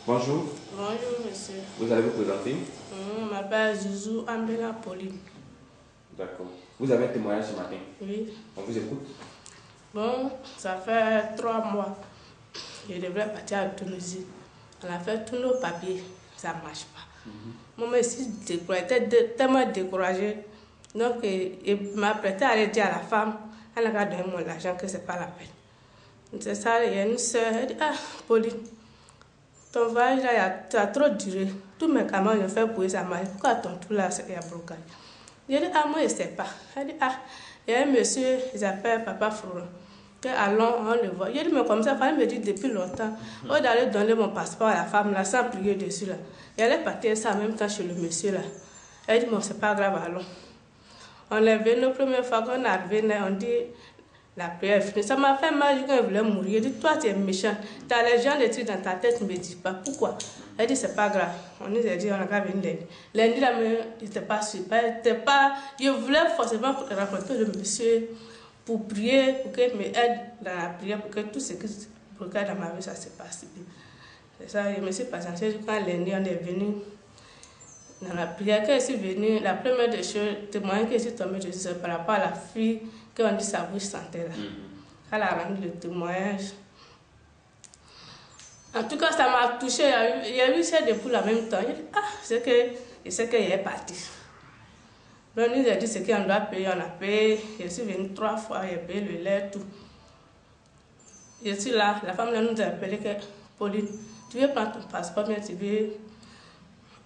Bonjour. Bonjour, monsieur. Vous allez vous présenter? Je m'appelle Zouzou Ambela Pauline. D'accord. Vous avez un témoignage ce matin? Oui. On vous écoute. Bon, ça fait 3 mois. Je devrais partir à Tunisie. On a fait tous nos papiers. Ça ne marche pas. Moi, je suis tellement découragée. Donc, il m'a prêté à aller dire à la femme, elle n'a donné mon argent, que ce n'est pas la peine. C'est ça, il y a une soeur, elle dit, ah, Pauline, ton voyage là, ça a trop duré. Tous mes camarades ont fait pour ça marche. Pourquoi ton tout là, il y a blocage? Je dis, ah, moi, je ne sais pas. Elle dit, ah, il y a un monsieur, il s'appelle Papa Frouron. Allons, on le voit. Je dis, mais comme ça, il fallait me dire depuis longtemps. Au lieu d'aller donner mon passeport à la femme, là, sans prier dessus, là. Et elle est partie ça en même temps chez le monsieur, là. Elle dit, bon, c'est pas grave, allons. On est venu la première fois qu'on est arrivé, on dit, la prière est finie. Ça m'a fait mal quand elle voulait mourir. Je dis, toi, tu es méchant. Tu as les gens des trucs dans ta tête, ne me dis pas. Pourquoi? Elle dit, c'est pas grave. On nous a dit, on a qu'à venir lundi. Lundi, là, il n'était pas super. Je voulais forcément rencontrer le monsieur pour prier, pour qu'il m'aide dans la prière, pour que tout ce qui se bloquait dans ma vie, ça se passe bien. C'est ça, je me suis patientée. Quand lundi, on est venu dans la prière, quand je suis venue, la première des choses, témoignage que je suis tombée dessus, c'est par rapport à la fille qu'on dit sa bouche sentait là. Elle a rendu le témoignage. En tout cas, ça m'a touchée. Il y a eu ces deux poules en même temps. Je dis, ah, je sais qu'elle est partie. Donc, nous a dit ce qu'on doit payer, on a payé. Je suis venue 3 fois, j'ai payé le lait, tout. Je suis là, la femme là nous a appelé que, Pauline, tu veux prendre ton passeport, mais tu veux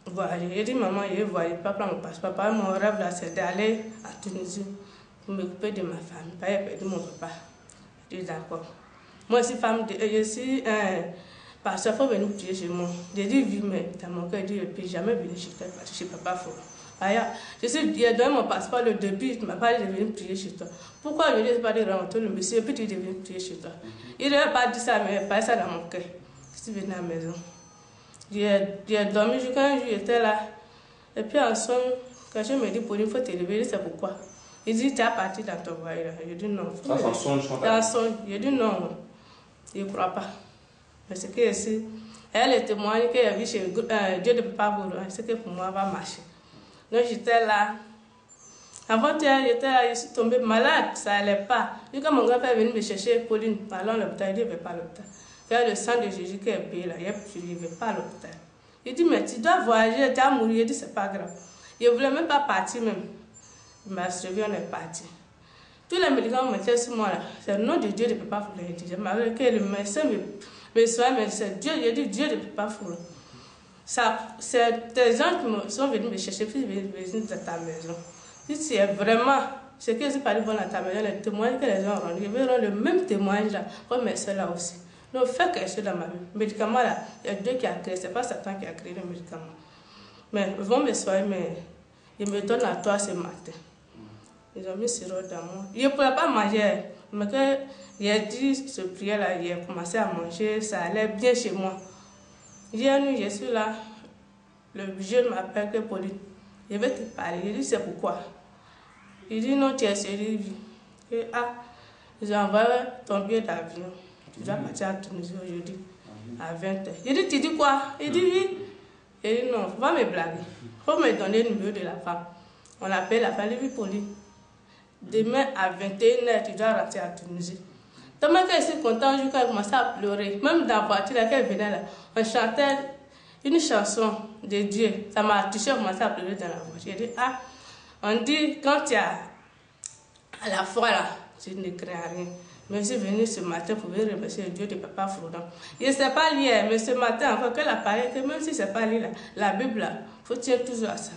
voyager. J'ai dit, maman, je ne voyais pas prendre mon passeport. Mon rêve là, c'est d'aller à Tunisie pour m'occuper de ma famille, pas de mon papa. Je dis, d'accord. Moi, je suis femme, je suis parce qu'il faut venir prier chez moi. J'ai dit, oui, mais dans mon cœur, je dis, je ne peux jamais venir chez toi parce que je ne peux pas faire. J'ai donné mon passeport le début, tu m'as pas dit de venir prier chez toi. Pourquoi je ne dis pas de rencontrer le monsieur et puis tu dis de venir prier chez toi? Il n'avait pas dit ça, mais pas ça dans mon cœur. Je suis venue à la maison. J'ai dormi jusqu'à un jour, j'étais là. Et puis en somme, quand je me dis, Pauline, il faut te lever, c'est pourquoi? Il dit, tu es parti dans ton voyage. Je dis non. Ça, c'est un songe. C'est un songe. Je dis non, je ne crois pas. Parce que si elle témoigne qu'elle a vu chez Dieu de Papa Boulou, c'est que pour moi, va marcher. Donc j'étais là. Avant-hier, j'étais là, je suis tombée malade, ça n'allait pas. Quand mon grand-père est venu me chercher, Pauline, allons à l'hôpital, il dit, je ne vais pas à l'hôpital. C'est le sang de Jésus qui est payé là, je ne vais pas à l'hôpital. Il dit, mais tu dois voyager, tu vas mourir. Il dit, c'est pas grave. Je ne voulais même pas partir même. Il m'a suivi, on est parti. Tous les médicaments mettaient sur moi là, c'est le nom de Dieu de Papa Foulou. Malgré que le médecin me soigne, mais c'est Dieu, j'ai dit Dieu de Papa Foulou. C'est des gens qui sont venus me chercher, puis ils sont venus dans ta maison. Si c'est vraiment ce que je suis parlé dans ta maison, les témoignages que les gens ont rendus, je vais rendre le même témoignage là, comme mes soeurs là aussi. Donc fais quelque chose dans ma vie. Le médicament là, il y a Dieu qui a créé, c'est pas Satan qui a créé le médicament. Mais ils vont me soigner, mais ils me donnent à toi ce matin. Ils ont mis sirop dans moi. Je ne pouvais pas manger, mais quand j'ai dit ce prière là, j'ai commencé à manger, ça allait bien chez moi. Hier nuit, je suis là, le jeune m'appelle que Pauline, je vais te parler. Je dis c'est pourquoi. Il dit non, tu es sérieux. Et ah, j'ai envoyé ton billet d'avion. Tu dois partir à Tunisie aujourd'hui à 20h. Je dis tu dis quoi? Il dit oui. Il dit non, il faut pas me blaguer. Il faut me donner le numéro de la femme. On appelle la femme, lui Pauline. Demain à 21h, tu dois rentrer à Tunisie. Tellement que je suis contente, je commençais à pleurer. Même dans la voiture, là, quand elle venait là, on chantait une chanson de Dieu. Ça m'a touché, je commençais à pleurer dans la voiture. J'ai dit, ah, on dit, quand tu es à la foi là, tu ne crains rien. Mais je suis venue ce matin pour venir remercier Dieu de Papa Frouron. Je ne sais pas lire, mais ce matin encore, qu'elle a parlé, que même si ce n'est pas lire la Bible, il faut tenir toujours à ça.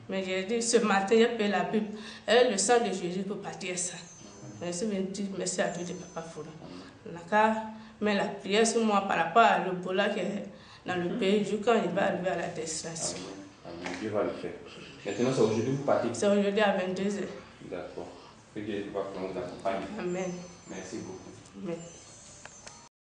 Mais j'ai dit, ce matin, j'ai payé la Bible. Et le sang de Jésus pour partir ça. Je suis venue dire merci à Dieu de Papa Frouron. Mais la prière sur moi par rapport à l'Ebola qui est dans le pays, jusqu'à quand il va arriver à la destination. Amen. Dieu va le faire. Maintenant, c'est aujourd'hui que vous partez? C'est aujourd'hui à 22h. D'accord. Que Dieu va vous accompagner. Amen. Merci beaucoup. Amen.